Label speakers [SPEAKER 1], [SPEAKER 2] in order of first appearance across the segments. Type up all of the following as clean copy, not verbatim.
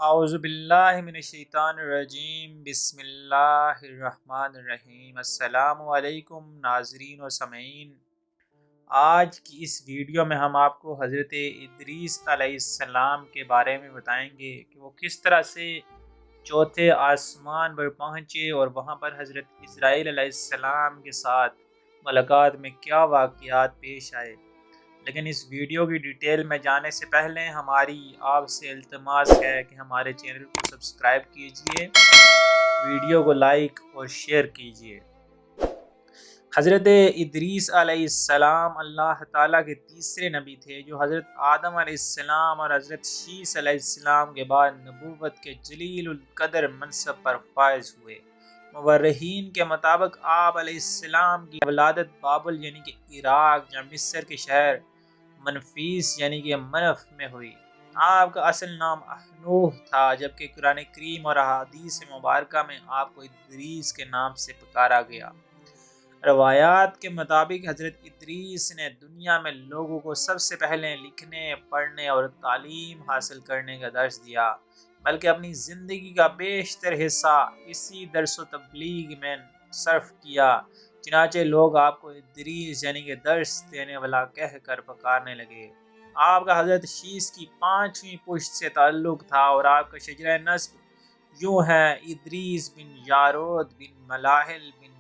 [SPEAKER 1] اعوذ باللہ من الشیطان الرجیم، بسم اللہ الرحمن الرحیم۔ السلام علیکم ناظرین و سامعین، آج کی اس ویڈیو میں ہم آپ کو حضرت ادریس علیہ السلام کے بارے میں بتائیں گے کہ وہ کس طرح سے چوتھے آسمان پر پہنچے اور وہاں پر حضرت اسرائیل علیہ السلام کے ساتھ ملاقات میں کیا واقعات پیش آئے۔ لیکن اس ویڈیو کی ڈیٹیل میں جانے سے پہلے ہماری آپ سے التماس ہے کہ ہمارے چینل کو سبسکرائب کیجئے، ویڈیو کو لائک اور شیئر کیجئے۔ حضرت ادریس علیہ السلام اللہ تعالیٰ کے تیسرے نبی تھے جو حضرت آدم علیہ السلام اور حضرت شیس علیہ السلام کے بعد نبوت کے جلیل القدر منصب پر فائز ہوئے۔ مورخین کے مطابق آپ علیہ السلام کی ولادت بابل یعنی کہ عراق یا مصر کے شہر منفیس یعنی کہ منف میں ہوئی۔ آپ کا اصل نام احنوح تھا، جبکہ قرآن کریم اور احادیث مبارکہ میں آپ کو ادریس کے نام سے پکارا گیا۔ روایات کے مطابق حضرت ادریس نے دنیا میں لوگوں کو سب سے پہلے لکھنے، پڑھنے اور تعلیم حاصل کرنے کا درس دیا، بلکہ اپنی زندگی کا بیشتر حصہ اسی درس و تبلیغ میں صرف کیا۔ چنانچہ لوگ آپ کو ادریس یعنی کہ درس دینے والا کہہ کر پکارنے لگے۔ آپ کا حضرت شیس کی 5ویں پشت سے تعلق تھا اور آپ کا شجرہ نسب یوں ہے: ادریس بن یارود بن ملاحل بن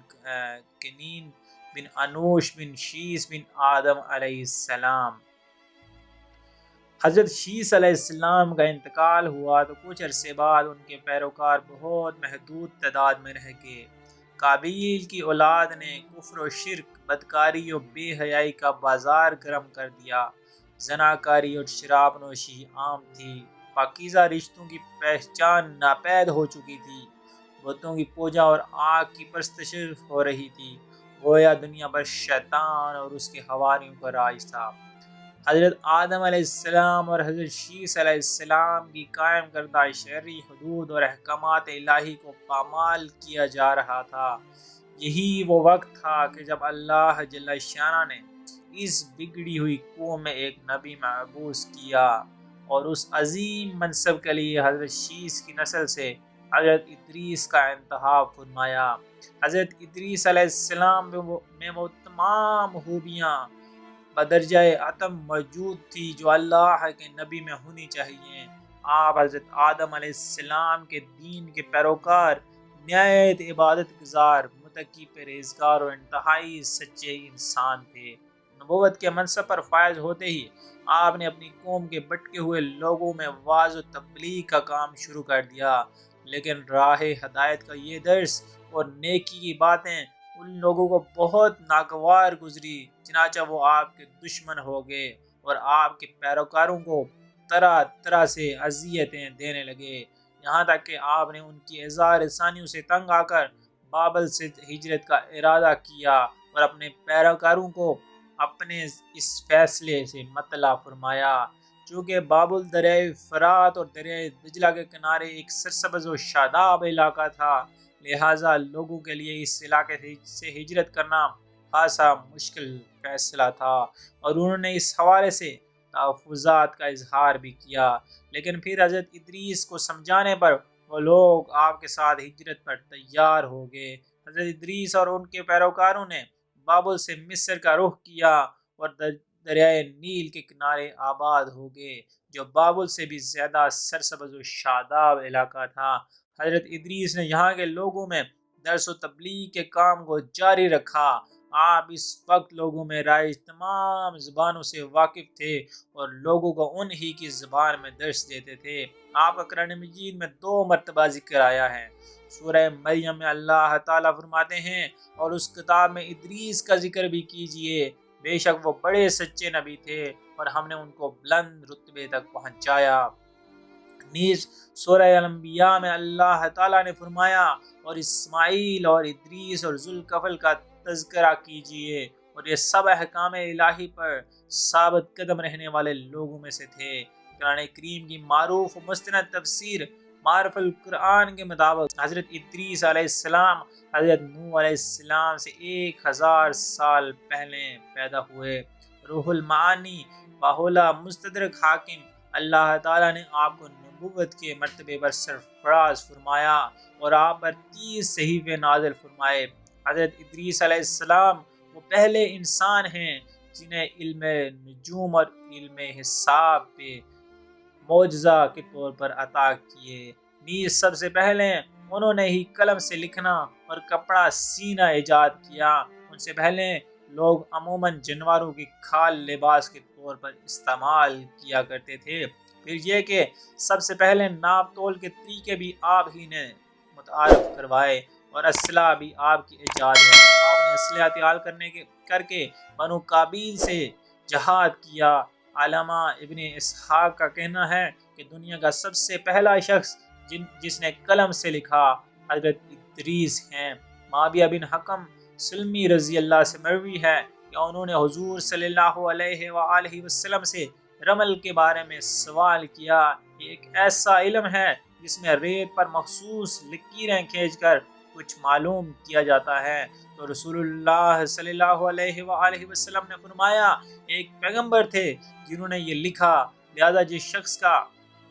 [SPEAKER 1] کنین بن انوش بن شیس بن آدم علیہ السلام۔ حضرت شیس علیہ السلام کا انتقال ہوا تو کچھ عرصے بعد ان کے پیروکار بہت محدود تعداد میں رہ گئے۔ قابیل کی اولاد نے کفر و شرک، بدکاری و بے حیائی کا بازار گرم کر دیا۔ زناکاری اور شراب نوشی عام تھی۔ پاکیزہ رشتوں کی پہچان ناپید ہو چکی تھی۔ بتوں کی پوجا اور آگ کی پرستش ہو رہی تھی۔ گویا دنیا پر شیطان اور اس کے حواریوں کا راج تھا۔ حضرت آدم علیہ السلام اور حضرت شیس علیہ السلام کی قائم کردہ شرعی حدود اور احکامات الہی کو پامال کیا جا رہا تھا۔ یہی وہ وقت تھا کہ جب اللہ جل شانہ نے اس بگڑی ہوئی قوم میں ایک نبی مبعوث کیا اور اس عظیم منصب کے لیے حضرت شیس کی نسل سے حضرت ادریس کا انتخاب فرمایا۔ حضرت ادریس علیہ السلام میں وہ تمام خوبیاں بدرجہ اتم موجود تھی جو اللہ کے نبی میں ہونی چاہیے۔ آپ حضرت آدم علیہ السلام کے دین کے پیروکار، نہایت عبادت گزار، متقی، پرہیزگار اور انتہائی سچے انسان تھے۔ نبوت کے منصب پر فائز ہوتے ہی آپ نے اپنی قوم کے بھٹکے ہوئے لوگوں میں واعظ و تبلیغ کا کام شروع کر دیا، لیکن راہ ہدایت کا یہ درس اور نیکی کی باتیں ان لوگوں کو بہت ناگوار گزری، چنانچہ وہ آپ کے دشمن ہو گئے اور آپ کے پیروکاروں کو طرح طرح سے اذیتیں دینے لگے، یہاں تک کہ آپ نے ان کی اظہار رسانیوں سے تنگ آ کر بابل سے ہجرت کا ارادہ کیا اور اپنے پیروکاروں کو اپنے اس فیصلے سے مطلع فرمایا۔ چونکہ بابل دریائے فرات اور دریائے دجلہ کے کنارے ایک سرسبز و شاداب علاقہ تھا، لہٰذا لوگوں کے لیے اس علاقے سے ہجرت کرنا خاصا مشکل فیصلہ تھا اور انہوں نے اس حوالے سے تحفظات کا اظہار بھی کیا۔ لیکن پھر حضرت ادریس کو سمجھانے پر وہ لوگ آپ کے ساتھ ہجرت پر تیار ہو گئے۔ حضرت ادریس اور ان کے پیروکاروں نے بابل سے مصر کا رخ کیا اور دریائے نیل کے کنارے آباد ہو گئے، جو بابل سے بھی زیادہ سرسبز و شاداب علاقہ تھا۔ حضرت ادریس نے یہاں کے لوگوں میں درس و تبلیغ کے کام کو جاری رکھا۔ آپ اس وقت لوگوں میں رائج تمام زبانوں سے واقف تھے اور لوگوں کو انہی کی زبان میں درس دیتے تھے۔ آپ کا قرآن مجید میں 2 مرتبہ ذکر آیا ہے۔ سورہ مریم میں اللہ تعالیٰ فرماتے ہیں: اور اس کتاب میں ادریس کا ذکر بھی کیجئے، بے شک وہ بڑے سچے نبی تھے اور ہم نے ان کو بلند رتبے تک پہنچایا۔ نیز سورہ الانبیاء میں اللہ تعالیٰ نے فرمایا: اور اسماعیل اور ادریس اور ذوالکفل کا تذکرہ کیجئے، اور یہ سب احکام الہی پر ثابت قدم رہنے والے لوگوں میں سے تھے۔ قرآن کریم کی معروف و مستند تفسیر معرف القرآن کے مطابق حضرت ادریس علیہ السلام حضرت نوح علیہ السلام سے 1000 سال پہلے پیدا ہوئے۔ روح المعانی باہولہ مستدرک حاکم اللہ تعالیٰ نے آپ کو نبوت کے مرتبے پر سرفراز فرمایا اور آپ پر 30 صحیفے نازل فرمائے۔ حضرت ادریس علیہ السلام وہ پہلے انسان ہیں جنہیں علم نجوم اور علم حساب پہ معجزہ کے طور پر عطا کیے۔ نیز سب سے پہلے انہوں نے ہی قلم سے لکھنا اور کپڑا سینا ایجاد کیا۔ ان سے پہلے لوگ عموماً جانوروں کی کھال لباس کے طور پر استعمال کیا کرتے تھے۔ پھر یہ کہ سب سے پہلے ناپ تول کے طریقے بھی آپ ہی نے متعارف کروائے اور اسلحہ بھی آپ کی ایجاد ہے۔ آپ نے اسلحہ تیار کر کے بنو قابیل سے جہاد کیا۔ علامہ ابن اسحاق کا کہنا ہے کہ دنیا کا سب سے پہلا شخص جس نے قلم سے لکھا حضرت ادریس ہیں۔ معاویہ بن حکم سلمی رضی اللہ سے مروی ہے کہ انہوں نے حضور صلی اللہ علیہ وآلہ وسلم سے رمل کے بارے میں سوال کیا۔ یہ ایک ایسا علم ہے جس میں ریت پر مخصوص لکیریں کھینچ کر کچھ معلوم کیا جاتا ہے۔ تو رسول اللہ صلی اللہ علیہ وآلہ وسلم نے فرمایا ایک پیغمبر تھے جنہوں نے یہ لکھا، لہذا جس شخص کا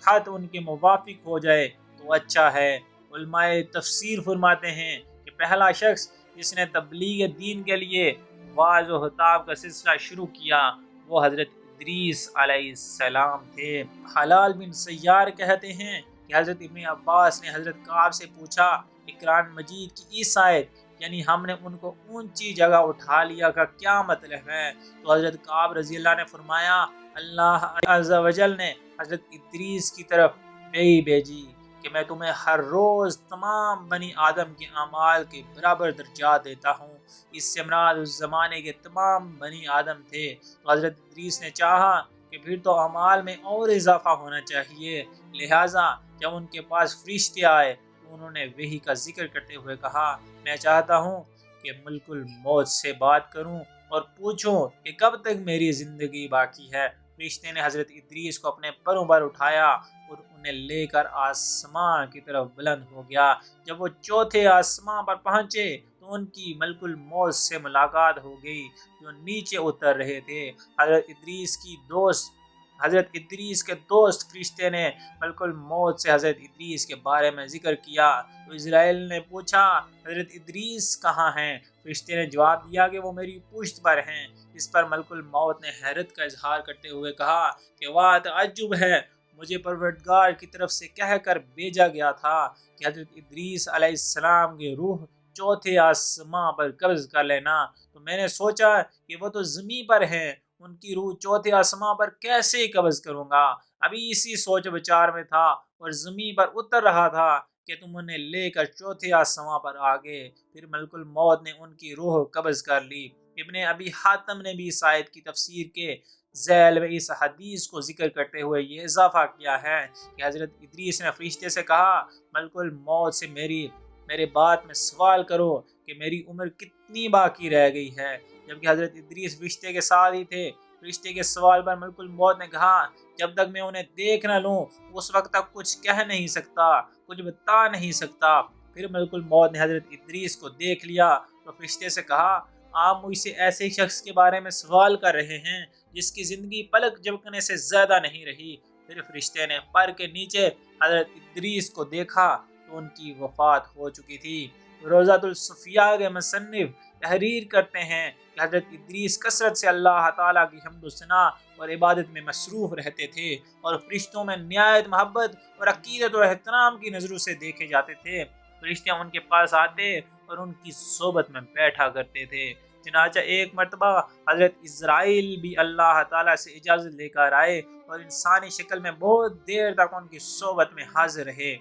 [SPEAKER 1] خط ان کے موافق ہو جائے تو اچھا ہے۔ علماء تفسیر فرماتے ہیں کہ پہلا شخص جس نے تبلیغ دین کے لیے وعظ و خطاب کا سلسلہ شروع کیا وہ حضرت ادریس علیہ السلام تھے۔ حلال بن سیار کہتے ہیں کہ حضرت ابن عباس نے حضرت کعب سے پوچھا کہ قرآن مجید کی اس آیت یعنی ہم نے ان کو اونچی جگہ اٹھا لیا کا کیا مطلب ہے؟ تو حضرت کعب رضی اللہ نے فرمایا اللہ عز و جل نے حضرت ادریس کی طرف وحی بھیجی کہ میں تمہیں ہر روز تمام بنی آدم کے اعمال کے برابر درجات دیتا ہوں۔ اس سے مراد اس زمانے کے تمام بنی آدم تھے۔ تو حضرت ادریس نے چاہا کہ پھر تو اعمال میں اور اضافہ ہونا چاہیے، لہٰذا جب ان کے پاس فرشتے آئے تو انہوں نے وحی کا ذکر کرتے ہوئے کہا میں چاہتا ہوں کہ ملک الموت سے بات کروں اور پوچھوں کہ کب تک میری زندگی باقی ہے۔ فرشتے نے حضرت ادریس کو اپنے پروں پر اٹھایا اور انہیں لے کر آسمان کی طرف بلند ہو گیا۔ جب وہ چوتھے آسمان پر پہنچے تو ان کی ملک الموت سے ملاقات ہو گئی جو نیچے اتر رہے تھے۔ حضرت ادریس کے دوست فرشتے نے ملک الموت سے حضرت ادریس کے بارے میں ذکر کیا تو اسرائیل نے پوچھا حضرت ادریس کہاں ہیں؟ فرشتے نے جواب دیا کہ وہ میری پشت پر ہیں۔ اس پر ملک الموت نے حیرت کا اظہار کرتے ہوئے کہا کہ واہ تعجب ہے، مجھے پروردگار کی طرف سے کہہ کر بھیجا گیا تھا کہ حضرت ادریس علیہ السلام کی روح چوتھے آسمان پر قبض کر لینا، تو میں نے سوچا کہ وہ تو زمین پر ہیں، ان کی روح چوتھے آسمان پر کیسے قبض کروں گا؟ ابھی اسی سوچ وچار میں تھا اور زمین پر اتر رہا تھا کہ تم انہیں لے کر چوتھے آسمان پر آگے۔ پھر ملک الموت نے ان کی روح قبض کر لی۔ ابن ابی حاتم نے بھی اس آیت کی تفسیر کے ذیل میں اس حدیث کو ذکر کرتے ہوئے یہ اضافہ کیا ہے کہ حضرت ادریس نے فرشتے سے کہا ملک الموت سے میرے بات میں سوال کرو کہ میری عمر کتنی باقی رہ گئی ہے، جبکہ حضرت ادریس فرشتے کے ساتھ ہی تھے۔ فرشتے کے سوال پر ملک الموت نے کہا جب تک میں انہیں دیکھ نہ لوں اس وقت تک کچھ کہہ نہیں سکتا، کچھ بتا نہیں سکتا۔ پھر ملک الموت نے حضرت ادریس کو دیکھ لیا تو فرشتے سے کہا آپ مجھ سے ایسے شخص کے بارے میں سوال کر رہے ہیں جس کی زندگی پلک جھپکنے سے زیادہ نہیں رہی۔ پھر فرشتے نے پر کے نیچے حضرت ادریس کو دیکھا تو ان کی وفات ہو چکی تھی۔ روضۃ الصفیاء کے مصنف تحریر کرتے ہیں کہ حضرت ادریس کثرت سے اللہ تعالیٰ کی حمد و ثنا اور عبادت میں مصروف رہتے تھے اور فرشتوں میں نہایت محبت اور عقیدت و احترام کی نظروں سے دیکھے جاتے تھے۔ فرشتے ان کے پاس آتے اور ان کی صحبت میں بیٹھا کرتے تھے۔ چنانچہ ایک مرتبہ حضرت اسرائیل بھی اللہ تعالیٰ سے اجازت لے کر آئے اور انسانی شکل میں بہت دیر تک ان کی صحبت میں حاضر رہے۔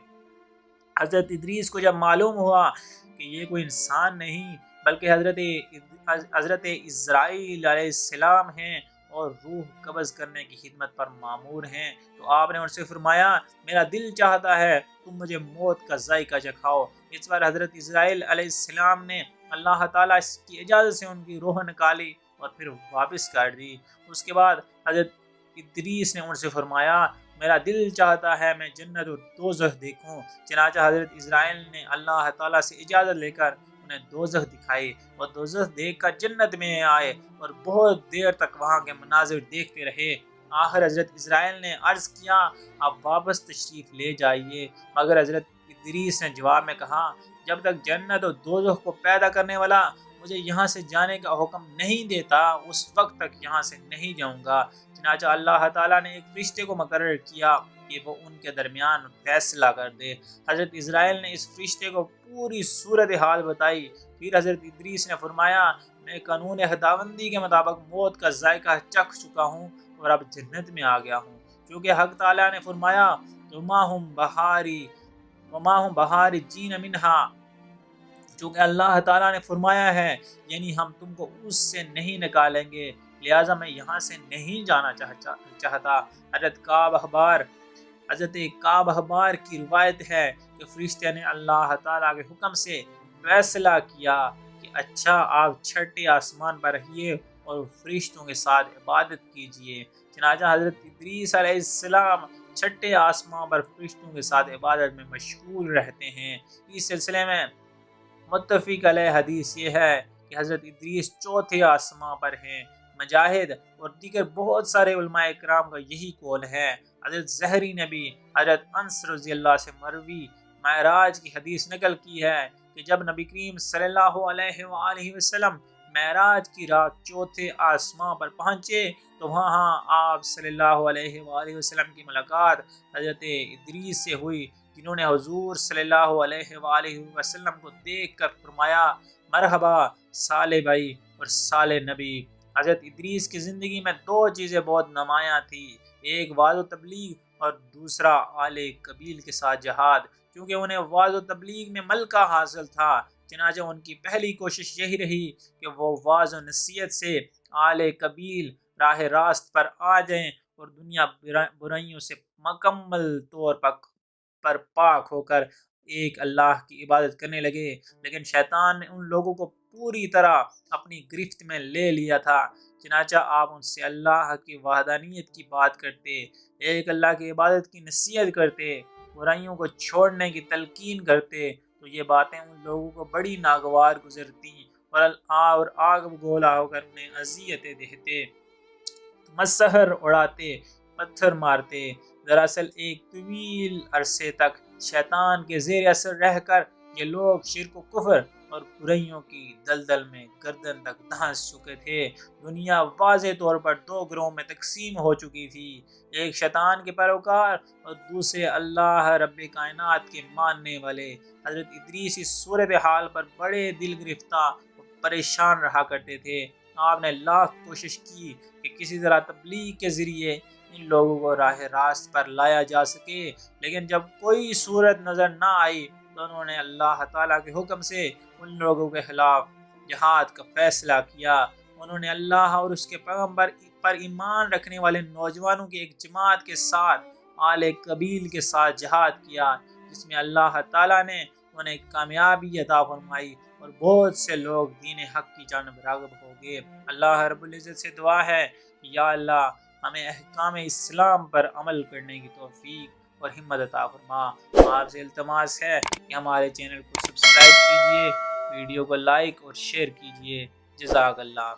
[SPEAKER 1] حضرت ادریس کو جب معلوم ہوا کہ یہ کوئی انسان نہیں بلکہ حضرت اسرائیل علیہ السلام ہیں اور روح قبض کرنے کی خدمت پر مامور ہیں تو آپ نے ان سے فرمایا میرا دل چاہتا ہے تم مجھے موت کا ذائقہ چکھاؤ۔ اس پر حضرت اسرائیل علیہ السلام نے اللہ تعالیٰ کی اجازت سے ان کی روح نکالی اور پھر واپس کر دی۔ اس کے بعد حضرت ادریس نے ان سے فرمایا میرا دل چاہتا ہے میں جنت اور دوزخ دیکھوں۔ چنانچہ حضرت اسرائیل نے اللہ تعالیٰ سے اجازت لے کر انہیں دوزخ دکھائی اور دوزخ دیکھ کر جنت میں آئے اور بہت دیر تک وہاں کے مناظر دیکھتے رہے۔ آخر حضرت اسرائیل نے عرض کیا آپ واپس تشریف لے جائیے، مگر حضرت ادریس نے جواب میں کہا جب تک جنت و دوزخ کو پیدا کرنے والا مجھے یہاں سے جانے کا حکم نہیں دیتا اس وقت تک یہاں سے نہیں جاؤں گا۔ چنانچہ اللہ تعالیٰ نے ایک فرشتے کو مقرر کیا کہ وہ ان کے درمیان فیصلہ کر دے۔ حضرت اسرائیل نے اس فرشتے کو پوری صورتحال بتائی۔ پھر حضرت ادریس نے فرمایا میں قانون خداوندی کے مطابق موت کا ذائقہ چکھ چکا ہوں اور اب جنت میں آ گیا ہوں، کیونکہ حق تعالیٰ نے فرمایا وما ہم بہاری جین منہا، چونکہ اللہ تعالیٰ نے فرمایا ہے یعنی ہم تم کو اس سے نہیں نکالیں گے، لہٰذا میں یہاں سے نہیں جانا چاہتا۔ حضرت کعب احبار کی روایت ہے کہ فرشتے نے اللہ تعالیٰ کے حکم سے فیصلہ کیا کہ اچھا آپ چھٹے آسمان پر رہیے اور فرشتوں کے ساتھ عبادت کیجیے۔ چنانچہ حضرت ادریس علیہ السلام چھٹے آسمان پر فرشتوں کے ساتھ عبادت میں مشغول رہتے ہیں۔ اس سلسلے میں متفق علیہ حدیث یہ ہے کہ حضرت ادریس چوتھے آسمان پر ہیں۔ مجاہد اور دیگر بہت سارے علماء اکرام کا یہی قول ہے۔ حضرت زہری نے بھی حضرت انس رضی اللہ سے مروی معراج کی حدیث نقل کی ہے کہ جب نبی کریم صلی اللہ علیہ وآلہ وسلم معراج کی رات چوتھے آسمان پر پہنچے تو وہاں آپ صلی اللہ علیہ وآلہ وسلم کی ملاقات حضرت ادریس سے ہوئی، جنہوں نے حضور صلی اللہ علیہ وآلہ وسلم کو دیکھ کر فرمایا مرحبا صالح بھائی اور صالح نبی۔ حضرت ادریس کی زندگی میں دو چیزیں بہت نمایاں تھیں، ایک وعظ و تبلیغ اور دوسرا آل قبیل کے ساتھ جہاد، کیونکہ انہیں وعظ و تبلیغ میں ملکہ حاصل تھا۔ چنانچہ ان کی پہلی کوشش یہی رہی کہ وہ وعظ و نصیحت سے آل قبیل راہ راست پر آ جائیں اور دنیا برائیوں سے مکمل طور پر پاک ہو کر ایک اللہ کی عبادت کرنے لگے، لیکن شیطان نے ان لوگوں کو پوری طرح اپنی گرفت میں لے لیا تھا۔ چنانچہ آپ ان سے اللہ کی وحدانیت کی بات کرتے، ایک اللہ کی عبادت کی نصیحت کرتے، برائیوں کو چھوڑنے کی تلقین کرتے تو یہ باتیں ان لوگوں کو بڑی ناگوار گزرتی اور آگ بگولا ہو کر انہیں اذیتیں دیتے، مسحر اڑاتے، پتھر مارتے۔ دراصل ایک طویل عرصے تک شیطان کے زیر اثر رہ کر یہ لوگ شرک و کفر اور برائیوں کی دلدل میں گردن تک دھنس چکے تھے۔ دنیا واضح طور پر دو گروہوں میں تقسیم ہو چکی تھی، ایک شیطان کے پیروکار اور دوسرے اللہ رب کائنات کے ماننے والے۔ حضرت ادریس اس صورتحال پر بڑے دل گرفتہ اور پریشان رہا کرتے تھے۔ آپ نے لاکھ کوشش کی کہ کسی طرح تبلیغ کے ذریعے ان لوگوں کو راہ راست پر لایا جا سکے، لیکن جب کوئی صورت نظر نہ آئی تو انہوں نے اللہ تعالیٰ کے حکم سے ان لوگوں کے خلاف جہاد کا فیصلہ کیا۔ انہوں نے اللہ اور اس کے پیغمبر پر ایمان رکھنے والے نوجوانوں کی ایک جماعت کے ساتھ آل قبیل کے ساتھ جہاد کیا، جس میں اللہ تعالیٰ نے انہیں کامیابی عطا فرمائی اور بہت سے لوگ دین حق کی جانب راغب ہو گئے۔ اللہ رب العزت سے دعا ہے کہ یا اللہ ہمیں احکام اسلام پر عمل کرنے کی توفیق اور ہمت عطا فرما۔ آپ سے التماس ہے کہ ہمارے چینل کو سبسکرائب کیجیے، ویڈیو کو لائک اور شیئر کیجیے۔ جزاک اللہ۔